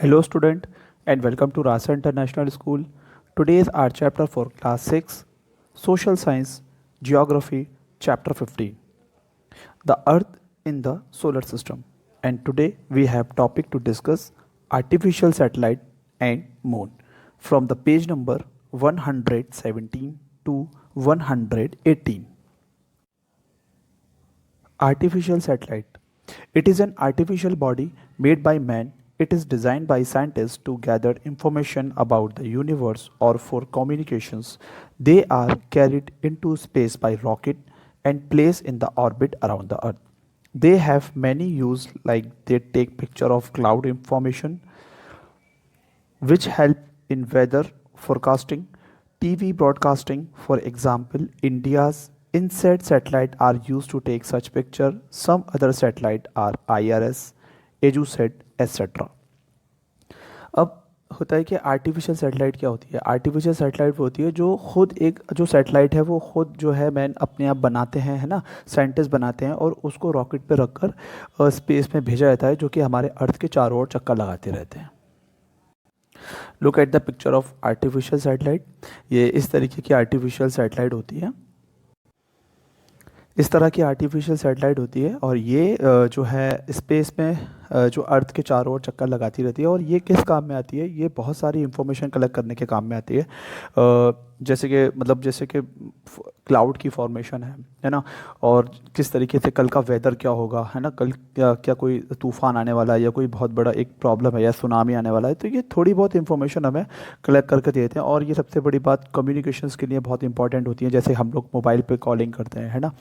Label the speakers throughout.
Speaker 1: Hello student and welcome to Rasa International School. Today is our chapter for class 6 Social Science Geography chapter 15 The Earth in the Solar System, and today we have topic to discuss artificial satellite and moon from the page number 117 to 118. Artificial satellite. It is an artificial body made by man. It is designed by scientists to gather information about the universe or for communications. They are carried into space by rocket and placed in the orbit around the earth. They have many use, like they take picture of cloud information which help in weather forecasting, TV broadcasting. For example, India's INSAT satellite are used to take such picture. Some other satellite are IRS, EduSat, etc. अब होता है कि artificial satellite क्या होती है? Artificial satellite वो होती है जो खुद एक जो सैटेलाइट है वो खुद जो है मैन अपने आप बनाते हैं, है ना, साइंटिस्ट बनाते हैं और उसको रॉकेट पे रखकर स्पेस में भेजा जाता है, जो कि हमारे अर्थ के चारों ओर चक्कर लगाते रहते हैं. Look at the picture of artificial satellite. ये इस तरीके की आर्टिफिशियल सैटेलाइट होती है. इस तरह की आर्टिफिशियल सैटेलाइट होती है और ये जो है स्पेस में जो अर्थ के चारों ओर चक्कर लगाती रहती है. और ये किस काम में आती है? ये बहुत सारी इंफॉर्मेशन कलेक्ट करने के काम में आती है. जैसे कि क्लाउड की फॉर्मेशन है ना, और किस तरीके से कल का वेदर क्या होगा, है ना, कल क्या कोई तूफ़ान आने वाला है या कोई बहुत बड़ा एक प्रॉब्लम है या सुनामी आने वाला है, तो ये थोड़ी बहुत इंफॉर्मेशन हमें कलेक्ट करके देते हैं. और ये सबसे बड़ी बात कम्युनिकेशंस के लिए बहुत इंपॉर्टेंट होती है. जैसे हम लोग मोबाइल पे कॉलिंग करते हैं, है ना,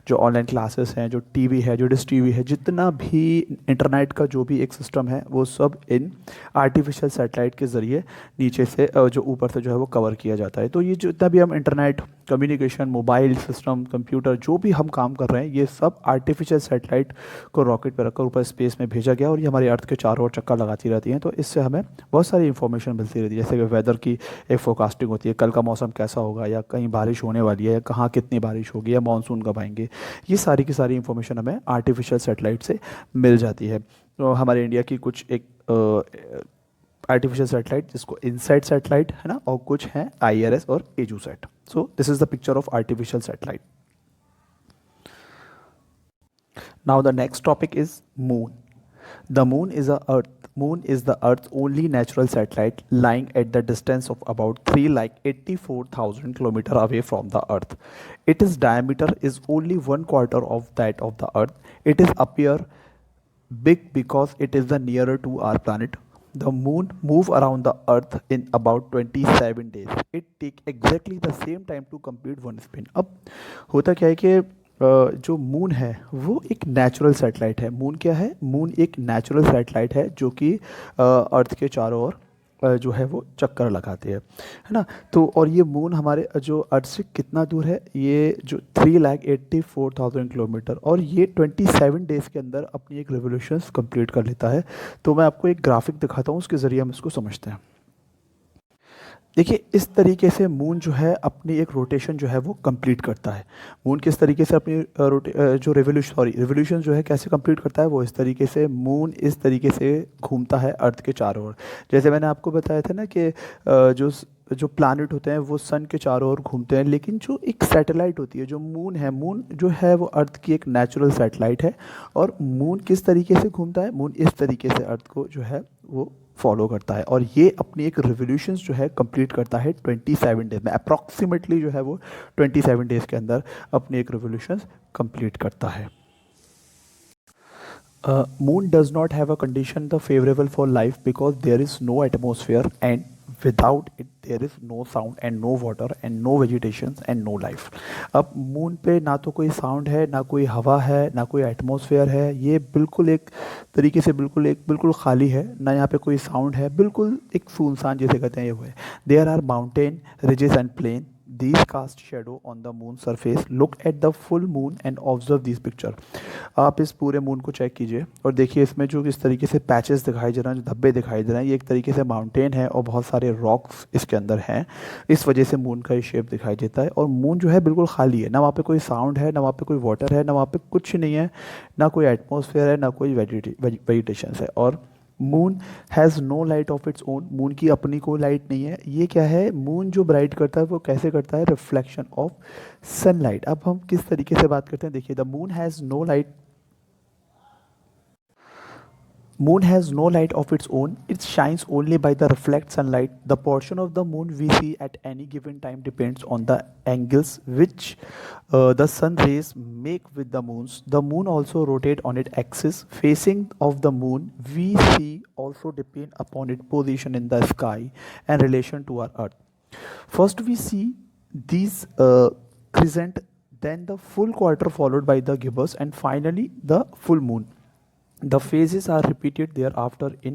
Speaker 1: जो ऑनलाइन क्लासेस हैं, जो टीवी है, जो डिश टीवी है, जितना भी इंटरनेट का जो भी एक सिस्टम है वो सब इन आर्टिफिशियल सैटेलाइट के ज़रिए नीचे से जो ऊपर से जो है वो कवर किया जाता है. तो ये जितना भी हम internet, communication, mobile system, computer, जो भी हम काम कर रहे हैं, ये सब आर्टिफिशियल सैटेलाइट को रॉकेट पर रखकर ऊपर स्पेस में भेजा गया और ये हमारे अर्थ के चारों ओर चक्कर लगाती रहती हैं. तो इससे हमें बहुत सारी इंफॉर्मेशन मिलती रहती है. जैसे कि वेदर की एक फोरकास्टिंग होती है, कल का मौसम कैसा होगा, या कहीं बारिश होने वाली है, कहाँ कितनी बारिश होगी, या मानसून कब आएंगे. ये सारी की सारी इंफॉर्मेशन हमें आर्टिफिशियल सैटेलाइट से मिल जाती है. तो हमारे इंडिया की कुछ एक आर्टिफिशियल सैटेलाइट जिसको इनसाइट सैटेलाइट है ना, और कुछ हैं IRS और EduSat. So this is the picture of artificial satellite. Now the next topic is moon. The moon is the Earth's only natural satellite, lying at the distance of about 384,000 kilometers away from the Earth. Its diameter is only 1/4 of that of the Earth. It is appear big because it is the nearer to our planet. The moon move around the Earth in about 27 days. It take exactly the same time to complete one spin. अब होता क्या है कि जो moon है वो एक natural satellite है. मून क्या है? मून एक नेचुरल सैटेलाइट है जो कि अर्थ के चारों ओर जो है वो चक्कर लगाते हैं, है ना. तो और ये मून हमारे जो अर्थ से कितना दूर है? ये जो 384,000 किलोमीटर, और ये 27 डेज़ के अंदर अपनी एक रिवोल्यूशंस कंप्लीट कर लेता है. तो मैं आपको एक ग्राफिक दिखाता हूँ, उसके ज़रिए हम इसको समझते हैं. देखिए, इस तरीके से मून जो है अपनी एक रोटेशन जो है वो कंप्लीट करता है. मून किस तरीके से अपनी जो रिवोल्यूशन जो है कैसे कंप्लीट करता है? वो इस तरीके से, मून इस तरीके से घूमता है अर्थ के चारों ओर. जैसे मैंने आपको बताया था ना कि जो प्लैनेट होते हैं वो सन के चारों ओर घूमते हैं, लेकिन जो एक सैटेलाइट होती है, जो मून है, मून जो है वो अर्थ की एक नेचुरल सैटेलाइट है. और मून किस तरीके से घूमता है? मून इस तरीके से अर्थ को जो है वो फॉलो करता है और ये अपनी एक रिवोल्यूशंस जो है कंप्लीट करता है 27 डेज में. अप्रॉक्सीमेटली जो है वो 27 डेज के अंदर अपनी एक रिवोल्यूशंस कंप्लीट करता है. Moon does not have a condition the favorable for life because there is no atmosphere, and without it there is no sound and no water and no vegetation and no life. अब moon पे ना तो कोई sound है, ना कोई हवा है, ना कोई एटमॉस्फेयर है. ये बिल्कुल एक तरीके से बिल्कुल खाली है. ना यहाँ पे कोई साउंड है, बिल्कुल एक सुनसान जैसे कहते हैं ये हुए. There are mountain, ridges and plain. These cast shadow on the moon surface. Look at the full moon and observe these picture. आप इस पूरे मून को चेक कीजिए और देखिए इसमें जो इस तरीके से पैचेस दिखाई दे रहे हैं, जो धब्बे दिखाई दे रहे हैं, ये एक तरीके से माउंटेन है और बहुत सारे रॉक्स इसके अंदर हैं. इस वजह से मून का ये शेप दिखाई देता है. और मून जो है बिल्कुल खाली है, ना वहाँ पे कोई साउंड है, ना वहाँ पे कोई वाटर है, ना वहाँ पे कुछ नहीं है, ना कोई एटमॉस्फेयर है, ना कोई वेजिटेशन है. और moon has no light of its own, moon की अपनी कोई लाइट नहीं है। ये क्या है, मून जो ब्राइट करता है वो कैसे करता है, रिफ्लेक्शन ऑफ सनलाइट। अब हम किस तरीके से बात करते हैं, देखिए the moon has no light, moon has no light of its own, it shines only by the reflect sunlight. The portion of the moon we see at any given time depends on the angles which the sun rays make with the moons. The moon also rotate on its axis. Facing of the moon we see also depend upon its position in the sky and relation to our earth. First we see these crescent, then the full quarter followed by the gibbous, and finally the full moon. The phases are repeated thereafter in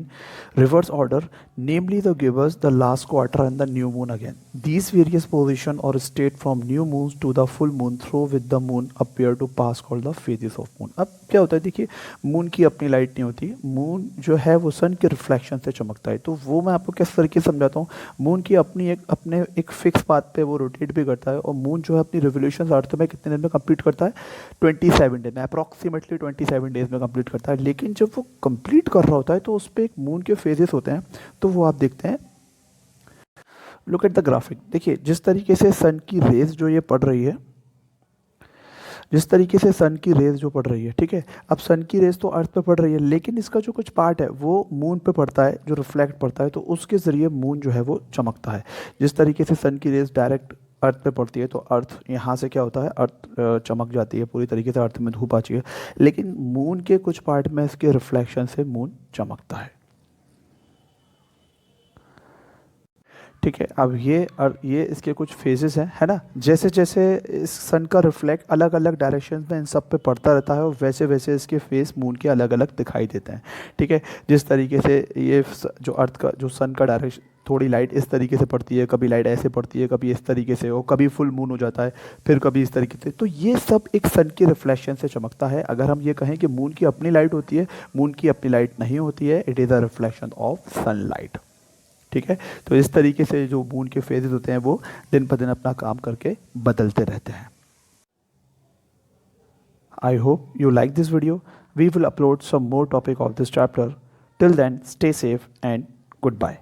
Speaker 1: reverse order, namely the gibbous, the last quarter, and the new moon again. These various position or state from new moons to the full moon through with the moon appear to pass called the phases of moon. अब क्या होता है, देखिए moon की अपनी light नहीं होती, moon जो है वो सन के रिफ्लेक्शन से चमकता है। तो वो मैं आपको किस तरीके से समझाता हूँ, मून की अपनी अपने एक फिक्स पाथ पे वो रोटेट भी करता है, और मून जो है अपनी रिवोल्यूशन अर्थ में कितने दिन में कंप्लीट करता है, 27 डेज में, अप्रॉक्सीमेटली 27 डेज में कंप्लीट करता है। लेकिन जब वो कंप्लीट कर रहा होता है तो उस पर एक मून के फेजेस होते हैं, तो वो आप देखते हैं। लुक एट द ग्राफिक, देखिए जिस तरीके से सन की रेज जो ये पड़ रही है, जिस तरीके से सन की रेज जो पड़ रही है, ठीक है, अब सन की रेज तो अर्थ पे पड़ रही है, लेकिन इसका जो कुछ पार्ट है वो मून पे पड़ता है, जो रिफ्लेक्ट पड़ता है, तो उसके ज़रिए मून जो है वो चमकता है। जिस तरीके से सन की रेज डायरेक्ट अर्थ पे पड़ती है तो अर्थ यहाँ से क्या होता है, अर्थ चमक जाती है पूरी तरीके से, अर्थ में धूप आती है, लेकिन मून के कुछ पार्ट में इसके रिफ्लेक्शन से मून चमकता है। ठीक है, अब ये इसके कुछ फेजेस हैं, है ना। जैसे जैसे इस सन का रिफ्लेक्ट अलग अलग डायरेक्शन में इन सब पे पड़ता रहता है, और वैसे वैसे इसके फेस मून के अलग अलग दिखाई देते हैं। ठीक है, जिस तरीके से ये जो अर्थ का जो सन का डायरेक्शन, थोड़ी लाइट इस तरीके से पड़ती है, कभी लाइट ऐसे पड़ती है, कभी इस तरीके से, और कभी फुल मून हो जाता है, फिर कभी इस तरीके से, तो ये सब एक सन के रिफ्लेक्शन से चमकता है। अगर हम ये कहें कि मून की अपनी लाइट होती है, मून की अपनी लाइट नहीं होती है, it is a reflection of sunlight. ठीक है, तो इस तरीके से जो मून के फेजेस होते हैं वो दिन पर दिन अपना काम करके बदलते रहते हैं। I hope you like this video. We will upload some more topic of this chapter. Till then stay safe and good bye.